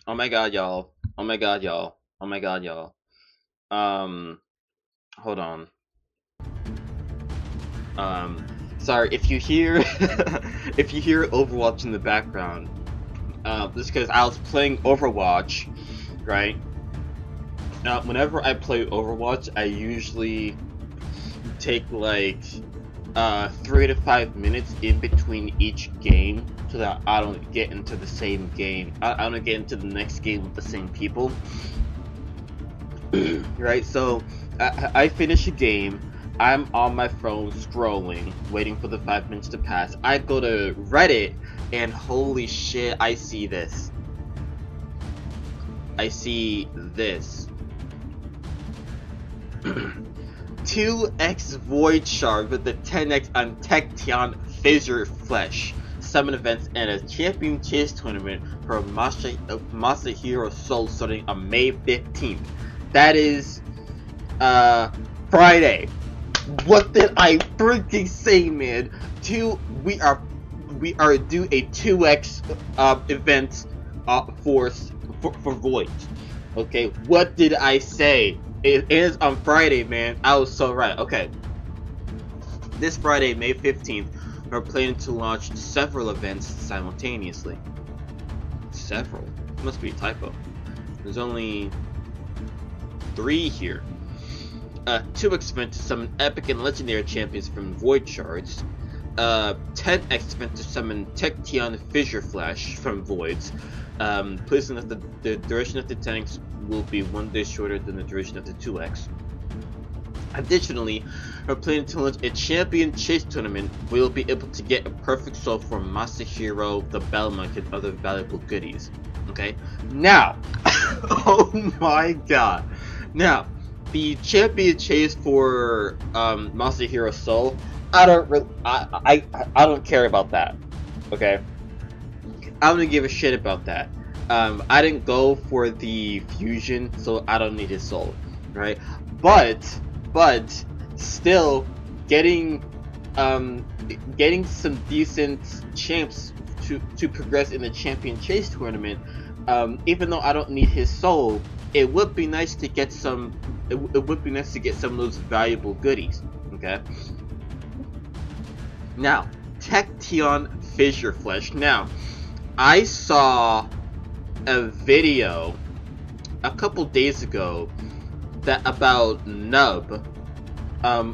Oh my god, y'all. Oh my god, y'all. Oh my god, y'all. Um, hold on. Um, sorry if you hear if you hear Overwatch in the background. This is because I was playing Overwatch, right? Whenever I play Overwatch, I usually take like 3 to 5 minutes in between each game so that I don't get into the same game. I don't get into the next game with the same people. Right? So I finish a game. I'm on my phone scrolling, waiting for the 5 minutes to pass. I go to Reddit, and holy shit, I see this. I see this. 2x Void Shard with the 10x on Tecton Fissure Flesh. Summon events and a champion chase tournament for Masahiro Soul starting on May 15th. That is Friday. What did I freaking say, man? We are due a 2x event for Void. Okay, what did I say? It is on Friday, man. I was so right. Okay, this Friday, May 15th, we're planning to launch several events simultaneously. Several? Must be a typo. There's only 3 here. 2x event to summon epic and legendary champions from Void Shards. 10x event to summon Tecton Fissure Flash from Voids. Please note that the duration of the 10x will be 1 day shorter than the duration of the 2x. Additionally, we're planning to launch a champion chase tournament where you'll be able to get a perfect soul from Masahiro, the Belmont, and other valuable goodies. Okay? Now, oh my god. Now, the champion chase for Masahiro Soul, I don't care about that. Okay? I don't give a shit about that. I didn't go for the fusion, so I don't need his soul, right? But still, getting some decent champs to progress in the champion chase tournament, even though I don't need his soul, it would be nice to get some. It would be nice to get some of those valuable goodies. Okay. Now, Tecton Fissure Flesh. Now, I saw a video a couple days ago about Nub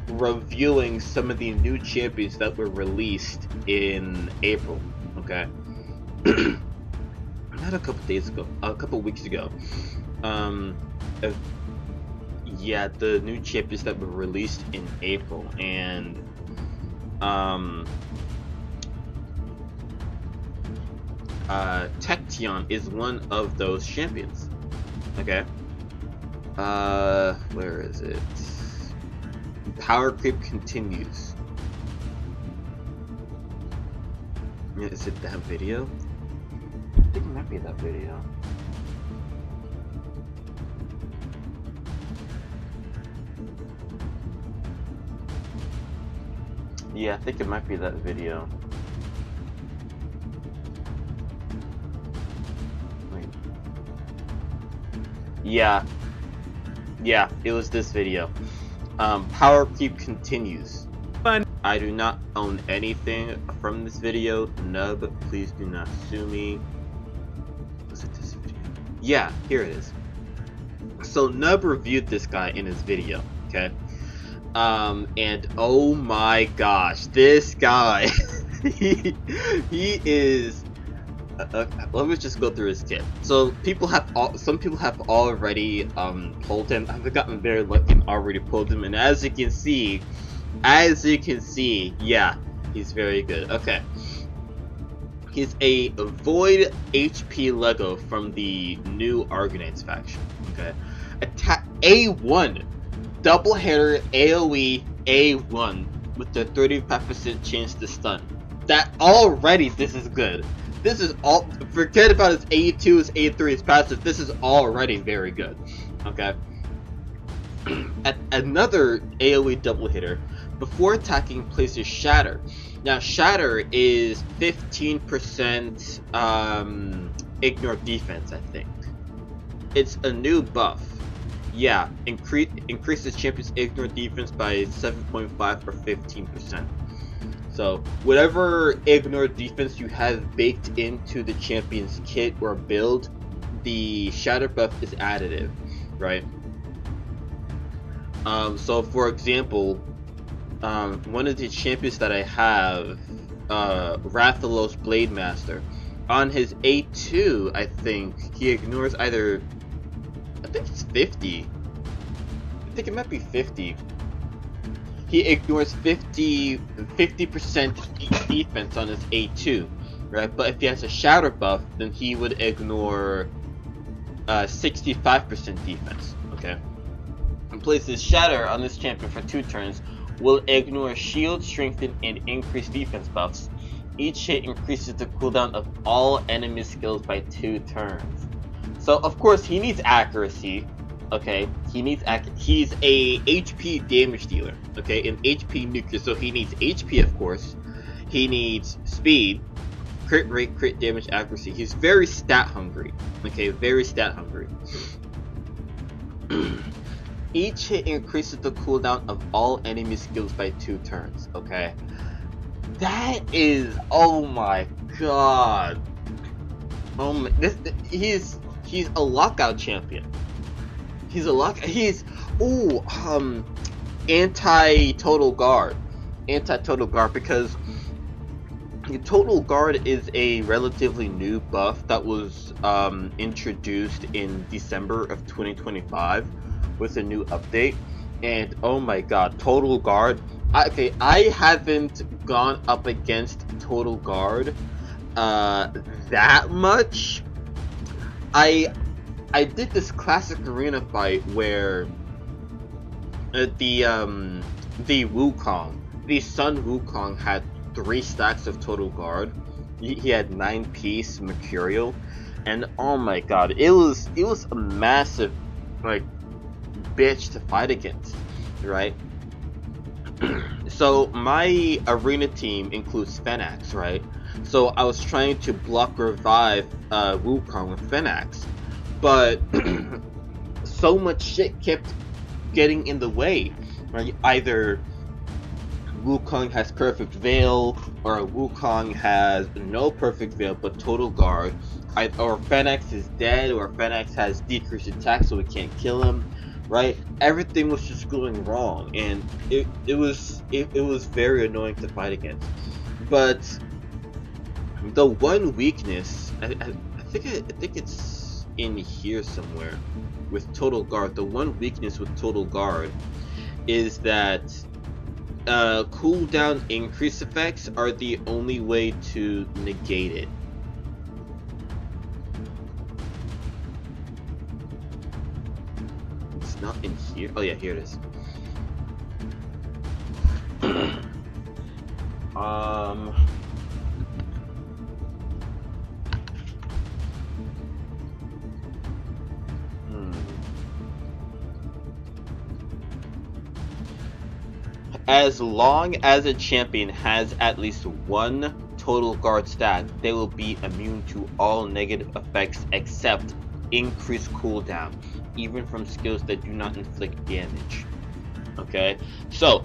reviewing some of the new champions that were released in April. Okay. Not a couple days ago, a couple weeks ago. Yeah, the new champions that were released in April, and Tecton is one of those champions. Okay. Where is it? Power creep continues. Is it that video? I think it might be that video. Yeah, I think it might be that video. Wait. Yeah, it was this video. Power creep continues. Fun. I do not own anything from this video. Nub, please do not sue me. Was it this video? Yeah, here it is. So Nub reviewed this guy in his video, okay? And oh my gosh, this guy, he is. Let me just go through his kit. So some people have already pulled him. I've gotten very lucky and already pulled him, and as you can see, yeah, he's very good. Okay, he's a Void HP Lego from the new Argonauts faction. Okay, attack A1, double header AOE A1 with the 35% chance to stun. That already, this is good. This is all. Forget about his A2, his A3, his passive. This is already very good. Okay. Another AOE double hitter. Before attacking, places Shatter. Now, Shatter is 15% ignore defense, I think. It's a new buff. Yeah, increases champions ignore defense by 7.5 or 15%. So whatever ignore defense you have baked into the champion's kit or build, the shatter buff is additive, right? So for example, one of the champions that I have, Rathalos Blade Master, on his A2, I think he ignores either, I think it's 50. I think it might be 50. He ignores 50% defense on his A2, right? But if he has a shatter buff, then he would ignore 65% defense, okay? And places shatter on this champion for 2 turns, will ignore shield, strengthen, and increase defense buffs. Each hit increases the cooldown of all enemy skills by 2 turns. So of course he needs accuracy, okay? He's a HP damage dealer, okay? An HP nuker, so he needs HP, of course. He needs speed, crit rate, crit damage, accuracy. He's very stat hungry, okay? Very stat hungry. Each hit increases the cooldown of all enemy skills by 2 turns, okay? That is, oh my god. Oh my, he's a lockout champion. He's anti-total guard. Anti-total guard, because total guard is a relatively new buff that was introduced in December of 2025 with a new update. And oh my god, total guard. I haven't gone up against total guard that much. I did this classic arena fight where the Wukong, the Sun Wukong, had 3 stacks of total guard. He had 9 piece Mercurial, and oh my god, it was a massive like bitch to fight against, right? So my arena team includes Phenax, right? So I was trying to block revive Wukong with Phenax, but so much shit kept getting in the way, right? Either Wukong has perfect veil, or Wukong has no perfect veil but total guard, or Phenax is dead, or Phenax has decreased attack so we can't kill him, right? Everything was just going wrong, and it was very annoying to fight against. But the one weakness, I think it's in here somewhere with total guard. The one weakness with total guard is that cooldown increase effects are the only way to negate it. It's not in here. Oh yeah, here it is. As long as a champion has at least 1 total guard stat, they will be immune to all negative effects except increased cooldown, even from skills that do not inflict damage. Okay, so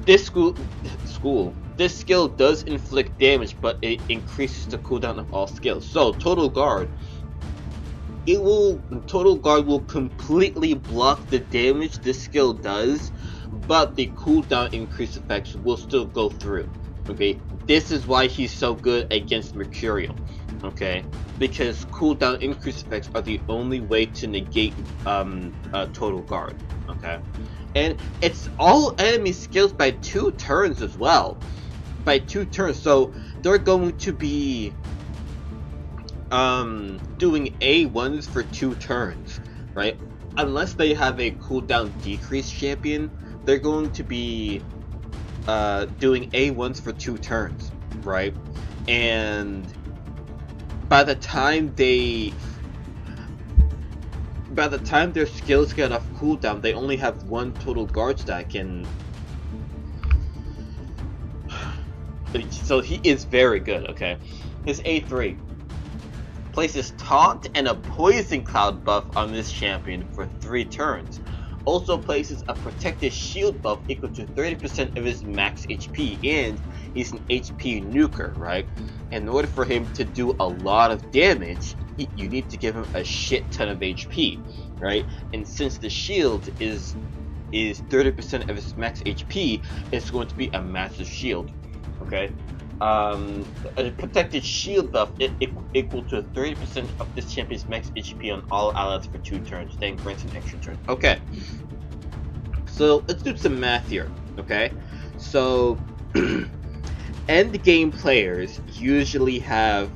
this skill does inflict damage, but it increases the cooldown of all skills. So total guard will completely block the damage this skill does, but the cooldown increase effects will still go through. Okay, this is why he's so good against Mercurial. Okay, because cooldown increase effects are the only way to negate total guard. Okay, and it's all enemy skills by 2 turns as well. By 2 turns, so they're going to be doing A1s for 2 turns, right? Unless they have a cooldown decrease champion, they're going to be doing A1s for 2 turns, right? And by the time their skills get off cooldown, they only have 1 total guard stack, and so he is very good. Okay, his A3 Places Taunt and a Poison Cloud buff on this champion for 3 turns. Also places a Protected Shield buff equal to 30% of his max HP, and he's an HP nuker, right? In order for him to do a lot of damage, you need to give him a shit ton of HP, right? And since the shield is 30% of his max HP, it's going to be a massive shield, okay? A protected shield buff equal to 30% of this champion's max HP on all allies for 2 turns, then grants an extra turn. Okay, so let's do some math here, okay? So, end game players usually have,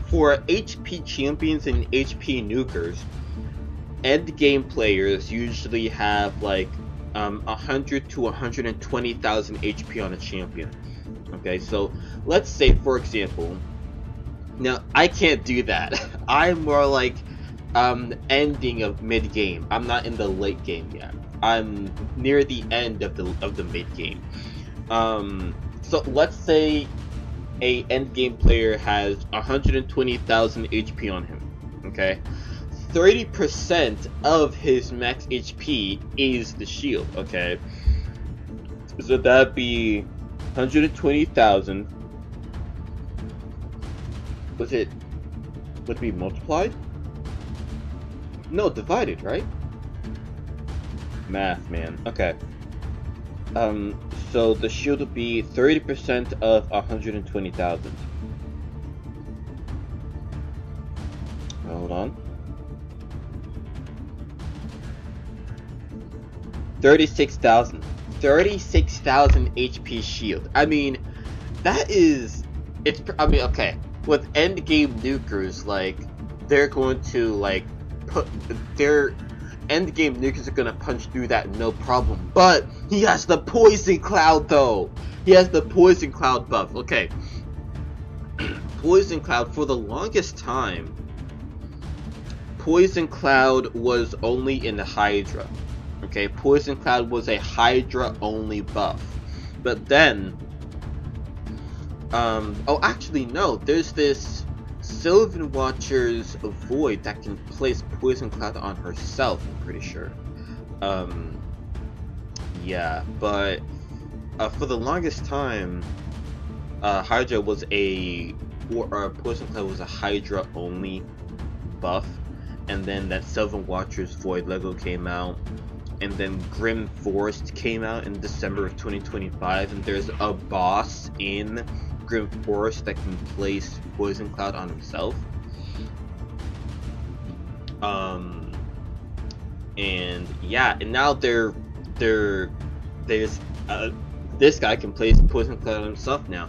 for HP champions and HP nukers, end game players usually have like 100 to 120,000 HP on a champion. Okay, so let's say, for example, now I can't do that. I'm more like ending of mid game. I'm not in the late game yet. I'm near the end of the mid game. So let's say a end game player has 120,000 HP on him. Okay, 30% of his max HP is the shield. Okay, so that'd be 120,000. Would it be multiplied? No, divided, right? Math, man. Okay. So the shield would be 30% of 120,000. Hold on. 36,000. 36,000 HP shield. I mean, that is... I mean, okay. With endgame nukers, like, they're going to, like, their endgame nukers are gonna punch through that no problem. But he has the Poison Cloud, though. He has the Poison Cloud buff. Okay. Poison Cloud, for the longest time, Poison Cloud was only in the Hydra. Okay, Poison Cloud was a Hydra only buff. But then, oh, actually no, there's this Sylvan Watcher's Void that can place Poison Cloud on herself, I'm pretty sure. Yeah, but for the longest time, Hydra was Poison Cloud was a Hydra only buff. And then that Sylvan Watcher's Void Lego came out. And then Grim Forest came out in December of 2025, and there's a boss in Grim Forest that can place Poison Cloud on himself. And yeah, and now there's this guy can place Poison Cloud on himself now.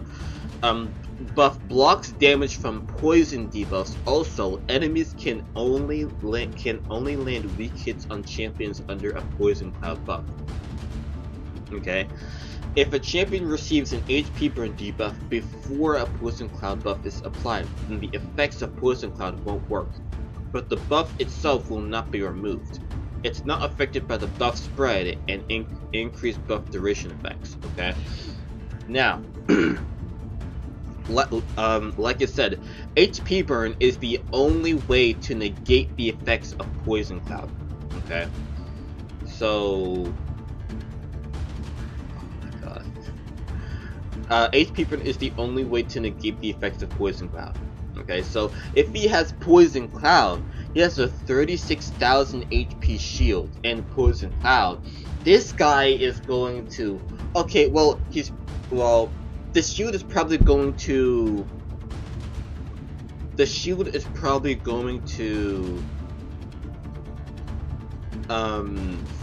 Buff blocks damage from poison debuffs. Also, enemies can only land weak hits on champions under a Poison Cloud buff. Okay, if a champion receives an HP burn debuff before a Poison Cloud buff is applied, then the effects of Poison Cloud won't work, but the buff itself will not be removed. It's not affected by the buff spread and increased buff duration effects. Okay, now. Like I said, HP burn is the only way to negate the effects of Poison Cloud. Okay, so oh my god, HP burn is the only way to negate the effects of Poison Cloud. Okay, so if he has Poison Cloud, he has a 36,000 HP shield and Poison Cloud. This guy is going to the shield is probably going to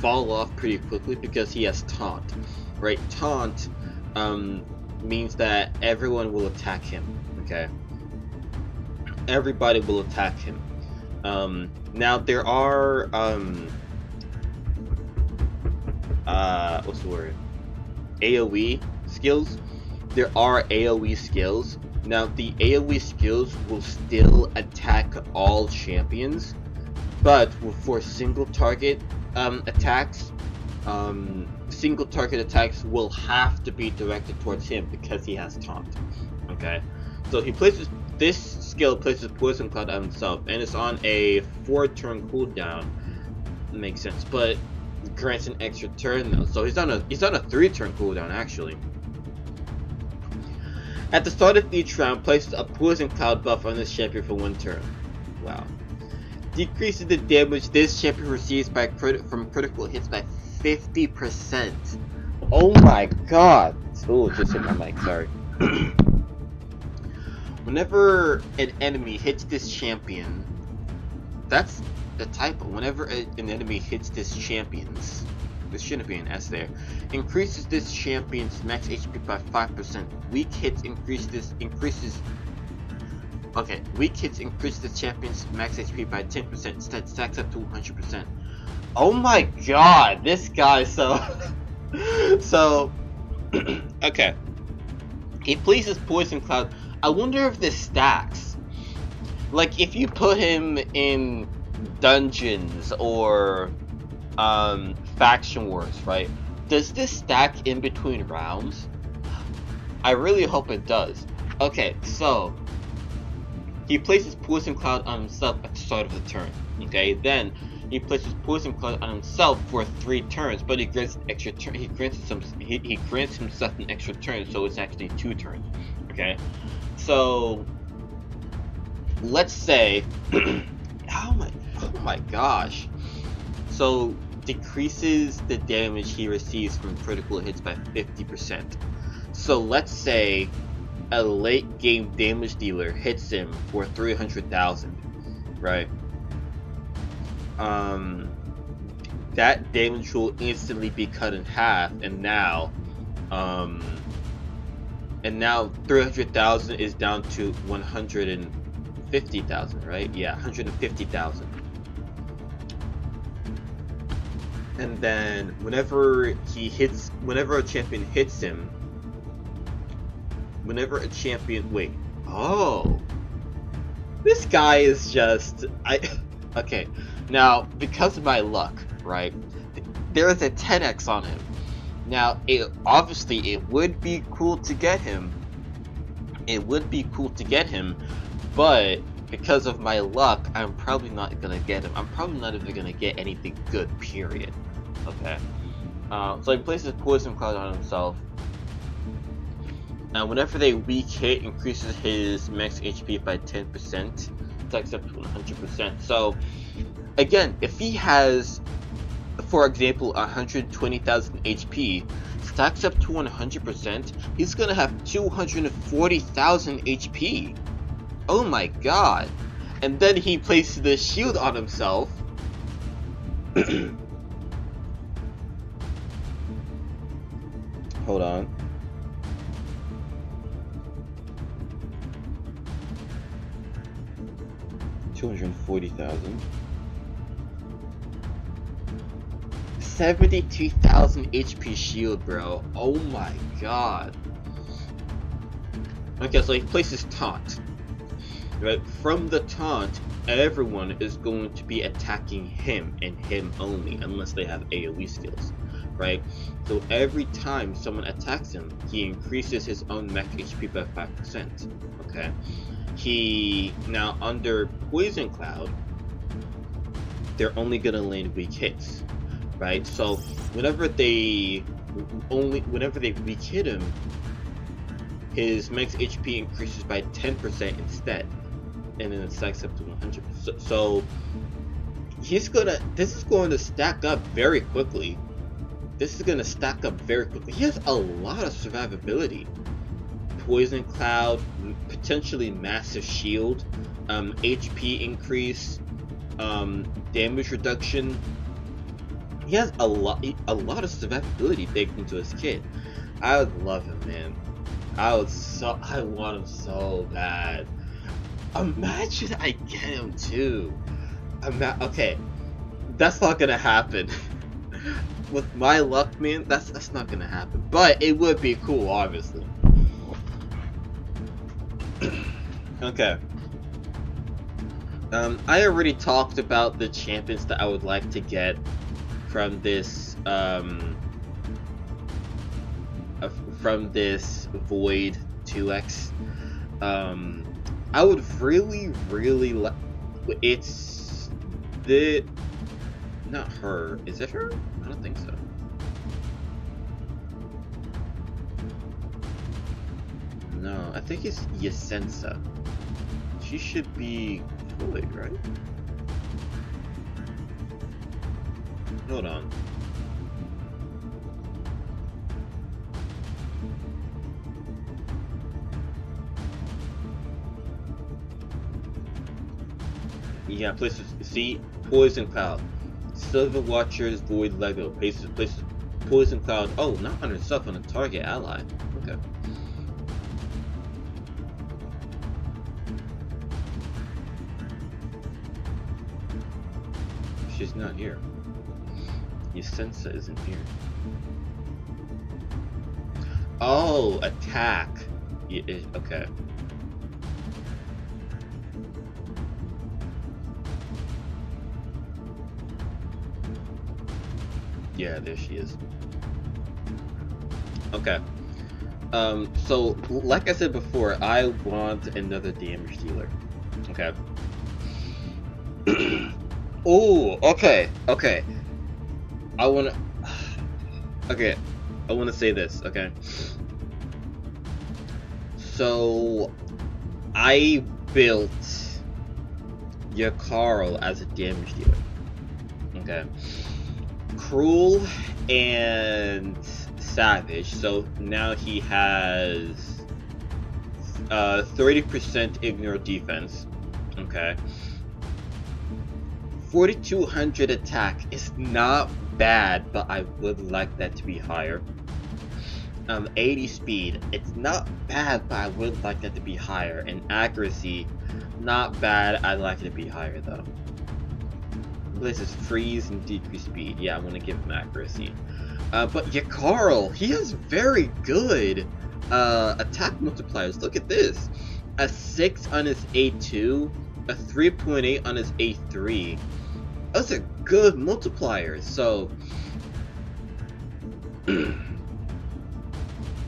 fall off pretty quickly because he has Taunt, right? Taunt means that everyone will attack him. Okay, everybody will attack him. Now there are what's the word? AoE skills. There are AoE skills. Now the AoE skills will still attack all champions, but for single target attacks, single target attacks will have to be directed towards him because he has Taunt. Okay, so he places this skill places Poison Cloud on himself, and it's on a 4-turn cooldown. Makes sense, but grants an extra turn though, so he's on a 3-turn cooldown actually. At the start of each round, places a Poison Cloud buff on this champion for 1 turn. Wow. Decreases the damage this champion receives from critical hits by 50%. Oh my god! Oh, just hit my mic, sorry. Whenever an enemy hits this champion, that's the typo. Whenever an enemy hits this champion's, this shouldn't be an S there, increases this champion's max HP by 5%. Weak hits increase the champion's max HP by 10%. Instead, stacks up to 100%. Oh my god, this guy, so okay. He places Poison Cloud. I wonder if this stacks. Like, if you put him in dungeons or faction wars, right? Does this stack in between rounds? I really hope it does. Okay, so he places Poison Cloud on himself at the start of the turn. Okay, then he places Poison Cloud on himself for 3 turns, but he grants an extra turn. He grants himself an extra turn, so it's actually 2 turns. Okay, so let's say, oh my gosh. So decreases the damage he receives from critical hits by 50%. So let's say a late game damage dealer hits him for 300,000, right? That damage will instantly be cut in half, and now 300,000 is down to 150,000, right? Yeah, 150,000. And then whenever a champion hits him, this guy is just, okay, now, because of my luck, right, there is a 10x on him. Now, obviously, it would be cool to get him, but because of my luck, I'm probably not gonna get him. I'm probably not even gonna get anything good, period. Okay. So he places Poison Cloud on himself. Whenever they weak hit, increases his max HP by 10%. Stacks up to 100%. So, again, if he has, for example, 120,000 HP, stacks up to 100%, he's gonna have 240,000 HP. Oh my god. And then he places the shield on himself. Hold on. $240,000. 72,000 HP shield, bro. Oh my god. Okay, so he places taunt. Right? From the taunt, everyone is going to be attacking him and him only, unless they have AoE skills. Right? So every time someone attacks him, he increases his own max HP by 5%. Okay? Now under Poison Cloud, they're only gonna land weak hits. Right? So whenever they weak hit him, his max HP increases by 10% instead. And then it stacks up to 100%. So this is going to stack up very quickly. He has a lot of survivability. Poison Cloud, potentially massive shield, HP increase, damage reduction. He has a lot of survivability baked into his kit. I would love him, man. I want him so bad. Imagine I get him too. Okay, that's not gonna happen. With my luck, man, that's not gonna happen. But it would be cool, obviously. Okay. I already talked about the champions that I would like to get from this Void 2X. I would really like. It's the not her. Is it her? I don't think so. No, I think it's Yasensa. She should be Void, right? Hold on. Yeah, places. See, Poison Cloud, Silver Watchers, Void Lego, places. Poison Cloud. Oh, not on herself, on a target ally. Okay. She's not here. Yasensa isn't here. Oh, attack. Yeah, okay. Yeah, there she is. Okay. So, like I said before, I want another damage dealer. Okay. Oh, okay, okay. I wanna... Okay, I wanna say this, okay? So, I built Yakarl as a damage dealer. Okay. Cruel and Savage, so now he has 30% ignore defense. Okay. 4200 attack is not bad, but I would like that to be higher. 80 speed, it's not bad, but I would like that to be higher. And accuracy, not bad, I'd like it to be higher though. This is freeze and decrease speed. Yeah, I'm gonna give him accuracy. But Yakarl, he has very good attack multipliers. Look at this. A 6 on his A2, a 3.8 on his A3. Those are good multipliers, so...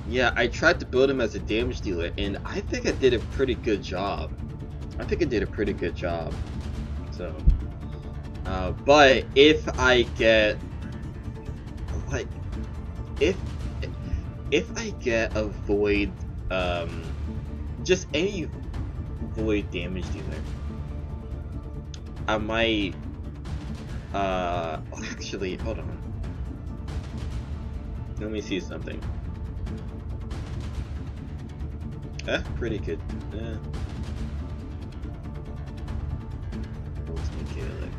Yeah, I tried to build him as a damage dealer, and I think I did a pretty good job. So... but if I get... Like... If I get a Void... just any Void damage dealer, I might... actually, hold on. Let me see something. Pretty good. Ultimate Gaelic.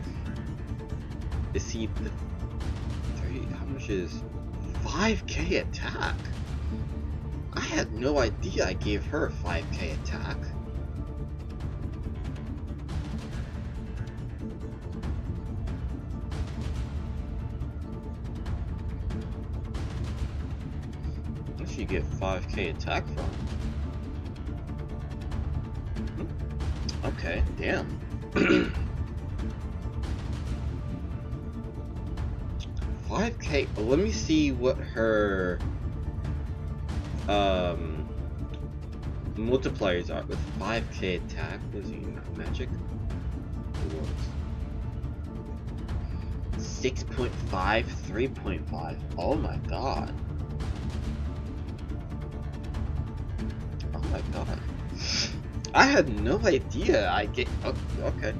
Is he the 30? How much is 5k attack? I had no idea I gave her 5k attack. Where should you get 5k attack from? Okay, damn. 5k. Let me see what her multipliers are with 5k attack. Was he magic? 6.5, 3.5. Oh my god. Oh my god. I had no idea I get... Oh, okay.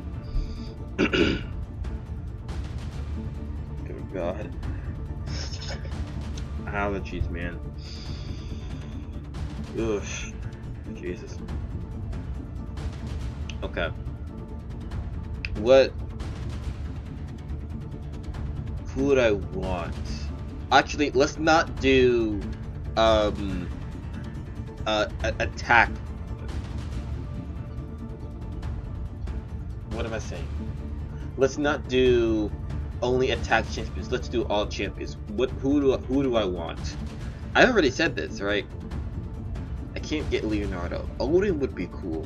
Oh god. Allergies, man. Ugh. Jesus. Okay. What... Who would I want? Actually, let's not do... attack... What am I saying? Let's not do only attack champions. Let's do all champions. Who do I want? I already said this, right? I can't get Leonardo. Odin would be cool.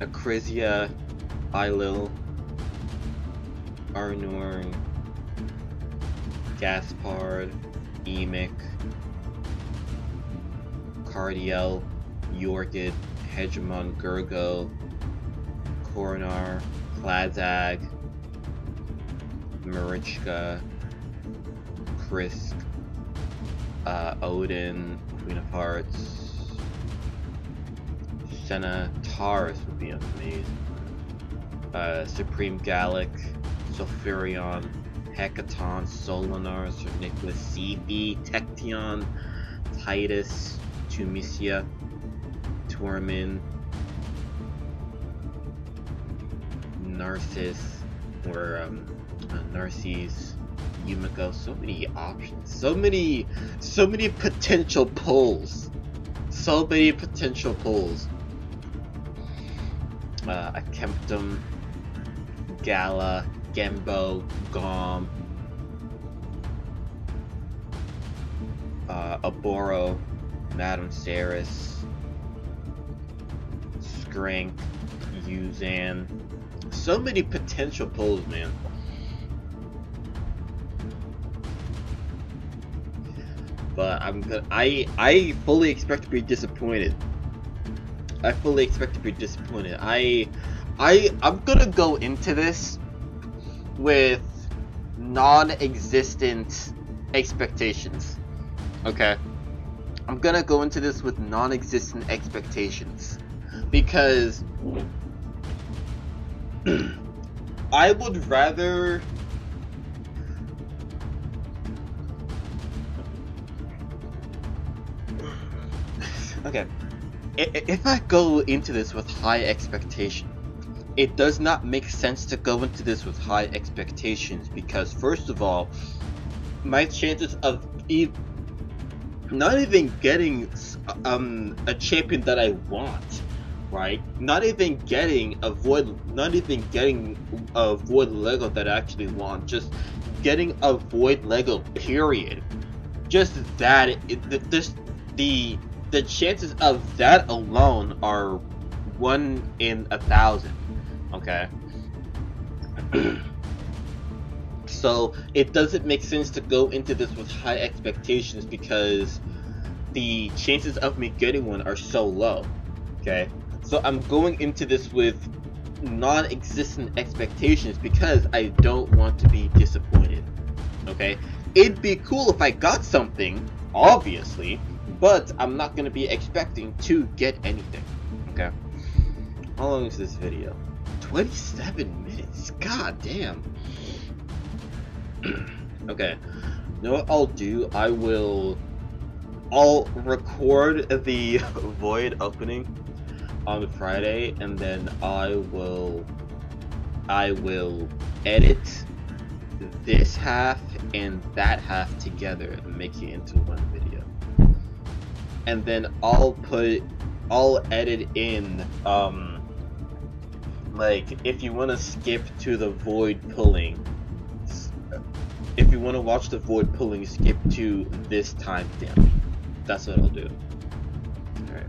Acrizia, Eilil, Arnorn, Gaspard, Emic, Cardiel, Yorgid, Hegemon, Gurgo, Koronar, Klazag, Marichka, Krisk, Odin, Queen of Hearts, Senna, Taurus would be amazing. Supreme Gallic, Sulfurion, Hecaton, Solinar, Sir Nicholas, Seepy, Tection, Titus, Tunisia, Tormin, Narcissus, or Narcisse, Yumiko. So many options. So many potential pulls. So many potential pulls. Akemptum, Gala, Gembo, Gom, Aboro, Madame Saris, Skrank, Yuzan. So many potential pulls, man. But I fully expect to be disappointed. I fully expect to be disappointed. I'm gonna go into this with non-existent expectations. Okay? I'm gonna go into this with non-existent expectations. Because I would rather okay. If I go into this with high expectation, it does not make sense to go into this with high expectations because, first of all, my chances of not even getting a champion that I want, right? Not even getting a void Lego that I actually want, just getting a void Lego, period. Just that, the chances of that alone are 1 in 1,000. Okay. So it doesn't make sense to go into this with high expectations because the chances of me getting one are so low. Okay. So I'm going into this with non-existent expectations because I don't want to be disappointed. Okay. It'd be cool if I got something, obviously, but I'm not going to be expecting to get anything. Okay. How long is this video? 27 minutes. God damn. Okay. You know what I'll do? I'll record the void opening on Friday, and then I will edit this half and that half together and make it into one video. And then I'll edit in like, if you want to skip to the void pulling, if you want to watch the void pulling, skip to this timestamp. That's what I'll do. Alright.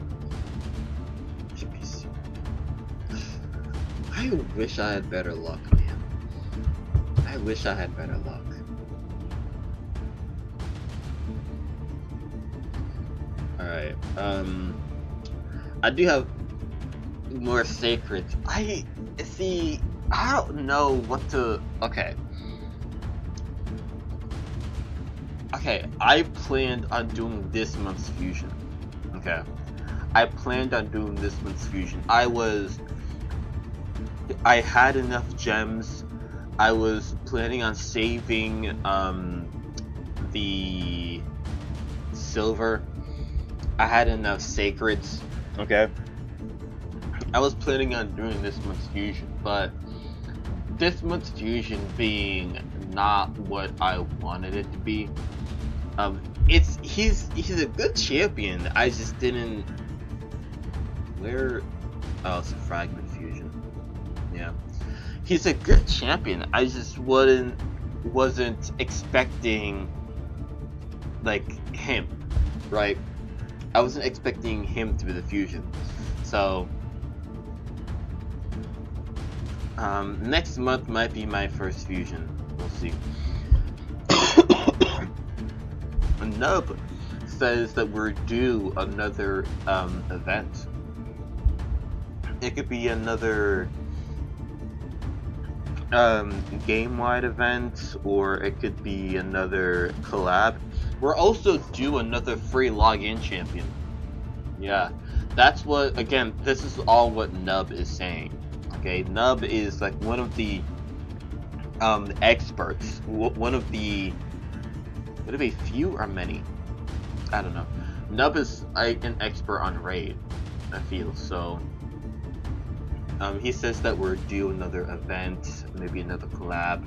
I wish I had better luck, man. I wish I had better luck. Alright, I do have more sacreds. I don't know what to... Okay, I planned on doing this month's fusion. Okay, I planned on doing this month's fusion. I had enough gems. I was planning on saving the silver. I had enough sacreds. Okay, I was planning on doing this month's fusion, but this month's fusion being not what I wanted it to be. He's a good champion. I just didn't. Where? Oh, it's a fragment fusion. Yeah, he's a good champion. I just wasn't expecting like him, right? I wasn't expecting him to be the fusion. So next month might be my first fusion. We'll see. Nub says that we're due another event. It could be another game-wide event, or it could be another collab. We're also due another free login champion. Yeah, that's what, again, this is all what Nub is saying. Okay, Nub is like one of the experts, one of the, would it be few or many? I don't know. Nub is an expert on Raid, I feel, so he says that we're due another event, maybe another collab.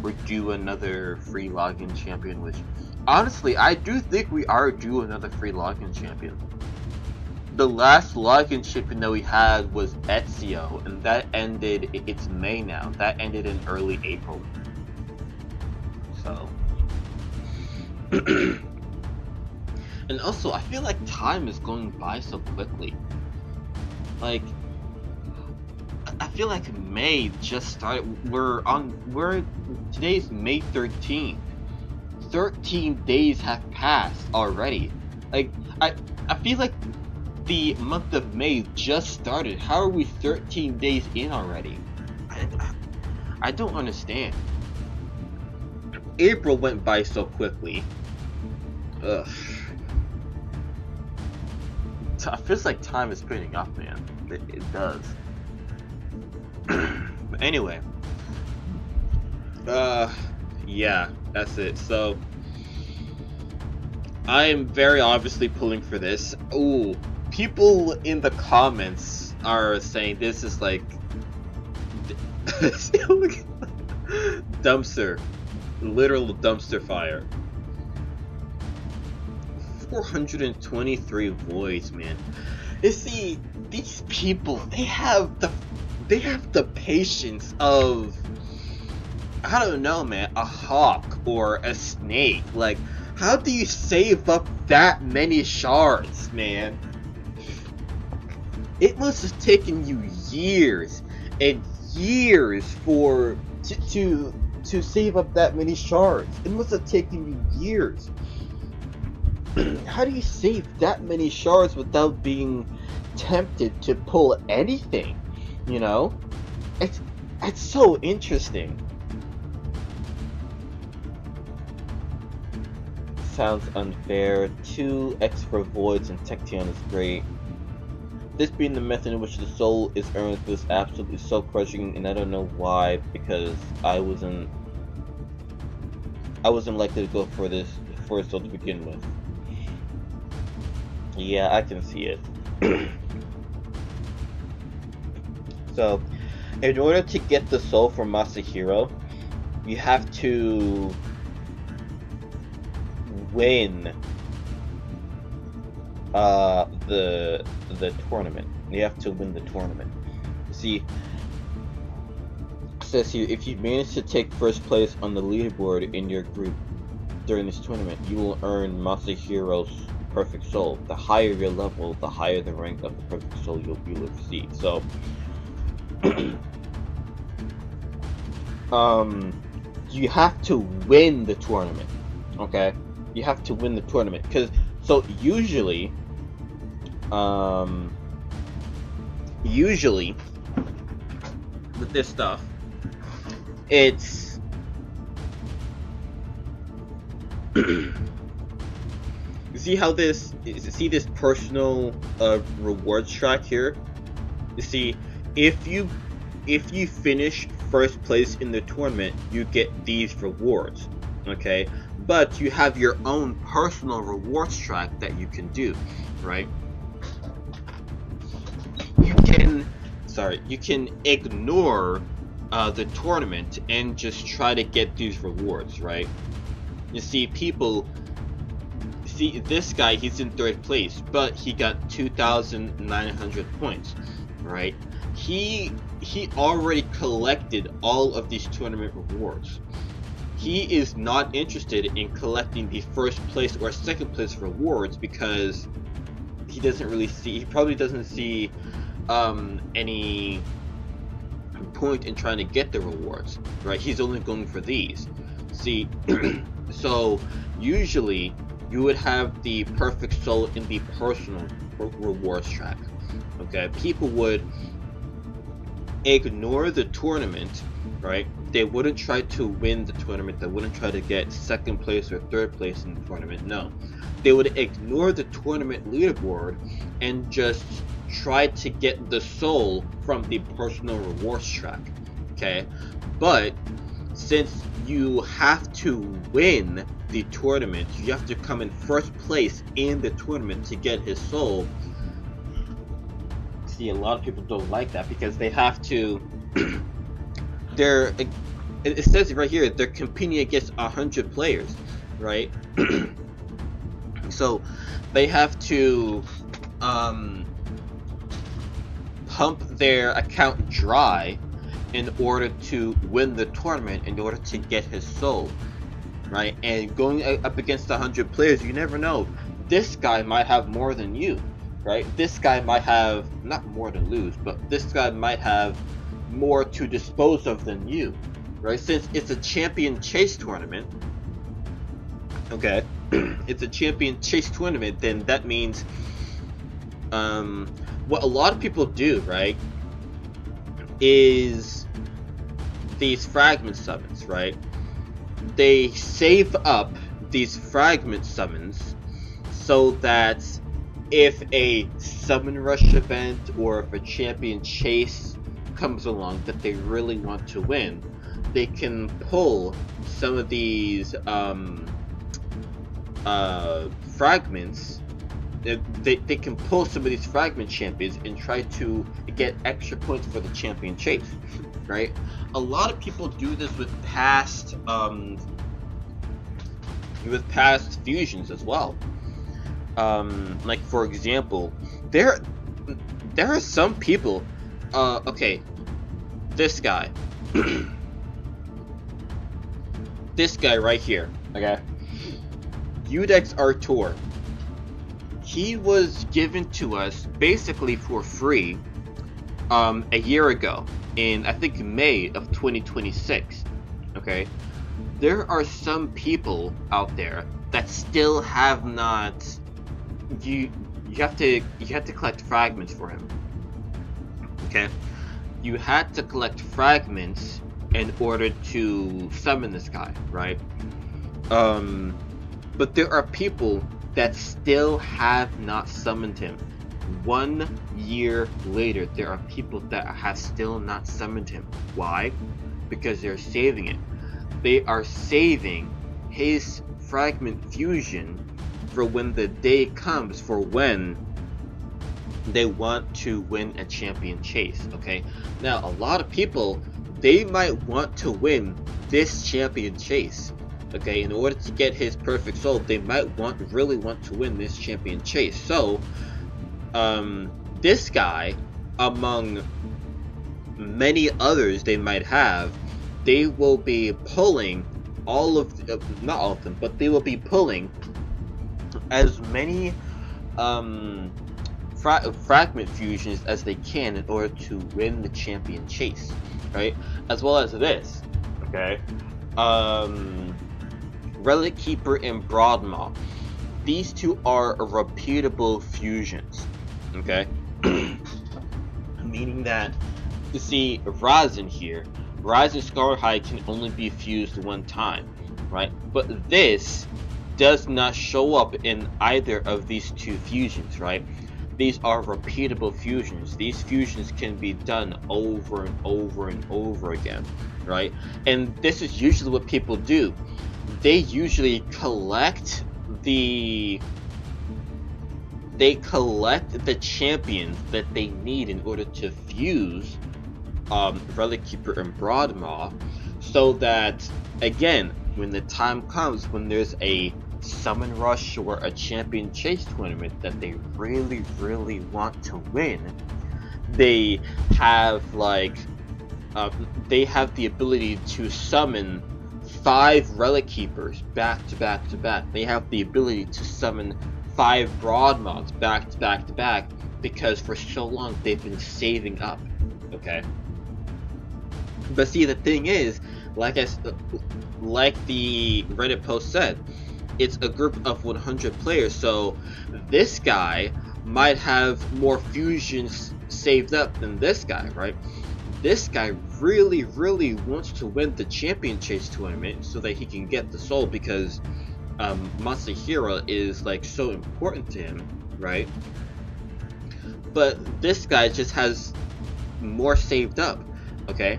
We're due another free login champion, which, honestly, I do think we are due another free login champion. The last login champion that we had was Ezio, and that ended, it's May now, that ended in early April. So. And also, I feel like time is going by so quickly. Like, I feel like May just started. Today's May 13th. 13 days have passed already. Like, I feel like the month of May just started. How are we 13 days in already? I don't understand. April went by so quickly. Ugh. It feels like time is speeding up, man. It does. But anyway. Yeah, that's it. So, I am very obviously pulling for this. Ooh, people in the comments are saying this is like dumpster, literal dumpster fire. 423 voids, man. You see, these people, they have the patience of, I don't know, man, a hawk or a snake. Like, how do you save up that many shards, man? It must have taken you years and years to save up that many shards. It must have taken you years. How do you save that many shards without being tempted to pull anything? You know? It's so interesting. Sounds unfair. 2 extra voids and Tecton is great. This being the method in which the soul is earned was absolutely so crushing, and I don't know why, because I wasn't likely to go for this first soul to begin with. Yeah, I can see it. So, in order to get the soul from Masahiro, you have to win the tournament. You have to win the tournament. See, it says here, if you manage to take first place on the leaderboard in your group during this tournament, you will earn Masahiro's perfect soul. The higher your level, the higher the rank of the perfect soul you'll receive. So, you have to win the tournament. Okay, you have to win the tournament, because usually with this stuff, it's see this personal rewards track here? You see, if you finish first place in the tournament, you get these rewards, okay? But you have your own personal rewards track that you can do, right? You can ignore the tournament and just try to get these rewards, right? You see, this guy, he's in 3rd place, but he got 2,900 points, right? He already collected all of these tournament rewards. He is not interested in collecting the first place or second place rewards because he probably doesn't see any point in trying to get the rewards, right? He's only going for these. See, so usually you would have the perfect soul in the personal rewards track. Okay, people would ignore the tournament, right? They wouldn't try to win the tournament. They wouldn't try to get second place or third place in the tournament. No, they would ignore the tournament leaderboard and just try to get the soul from the personal rewards track. Okay, but since you have to win the tournament, you have to come in first place in the tournament to get his soul. See, a lot of people don't like that because they have to it says right here they're competing against 100 players, right? So they have to pump their account dry in order to win the tournament, in order to get his soul, right? And going up against 100 players, you never know. This guy might have more than you, right? This guy might have, not more to lose, but this guy might have more to dispose of than you, right? Since it's a champion chase tournament, okay, it's a champion chase tournament, then that means what a lot of people do, right, is these fragment summons, right? They save up these fragment summons so that if a summon rush event or if a champion chase comes along that they really want to win, they can pull some of these fragments. They can pull some of these fragment champions and try to get extra points for the champion chase, right? A lot of people do this with past fusions as well. Like for example, there are some people. Okay, this guy, this guy right here. Okay, Udex Artur. He was given to us basically for free a year ago in, I think, May of 2026. Okay, there are some people out there that still have not. You have to collect fragments for him. Okay, you had to collect fragments in order to summon this guy, right? But there are people that still have not summoned him. 1 year later, there are people that have still not summoned him. Why? Because they're saving it. They are saving his fragment fusion for when the day comes, for when they want to win a champion chase. Okay, now a lot of people, they might want to win this champion chase. Okay, in order to get his perfect soul, they might really want to win this champion chase. So this guy, among many others they might have, they will be pulling all of not all of them, but they will be pulling as many fragment fusions as they can in order to win the champion chase, right? As well as this, okay, Relic Keeper and Broadmaw. These two are repeatable fusions, okay? Meaning that, you see, Razin here, Razin Scarhide can only be fused one time, right? But this does not show up in either of these two fusions, right? These are repeatable fusions. These fusions can be done over and over and over again, right? And this is usually what people do. They usually collect the champions that they need in order to fuse Relic Keeper and Broadmaw, so that, again, when the time comes, when there's a summon rush or a champion chase tournament that they really, really want to win, they have they have the ability to summon 5 Relic Keepers back to back to back. They have the ability to summon 5 Broadmaws back to back to back, because for so long they've been saving up. Okay, but see, the thing is, like the Reddit post said, it's a group of 100 players, so this guy might have more fusions saved up than this guy, right? this guy really wants to win the Champion Chase tournament so that he can get the soul, because Masahiro is like so important to him, right? But this guy just has more saved up, okay?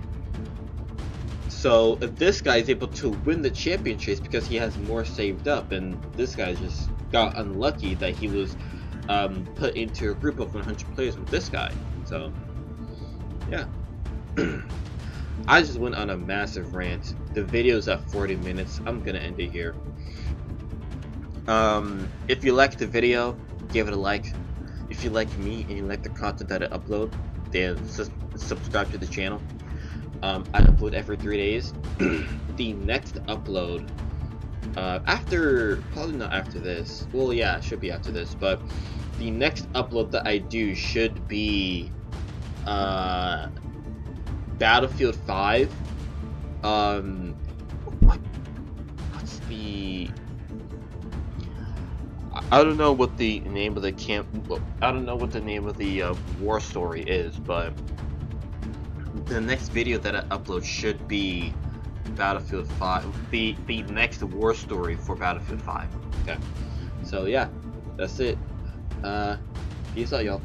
So if this guy is able to win the Champion Chase because he has more saved up, and this guy just got unlucky that he was put into a group of 100 players with this guy. So yeah. I just went on a massive rant. The video's at 40 minutes. I'm gonna end it here. If you liked the video, give it a like. If you like me and you like the content that I upload, then subscribe to the channel. I upload every 3 days. The next upload, probably not after this. Well, yeah, it should be after this. But the next upload that I do should be Battlefield 5. What's the? I don't know what the name of the I don't know what the name of the war story is, but the next video that I upload should be Battlefield 5. The next war story for Battlefield 5. Okay. So yeah, that's it. Peace out, y'all.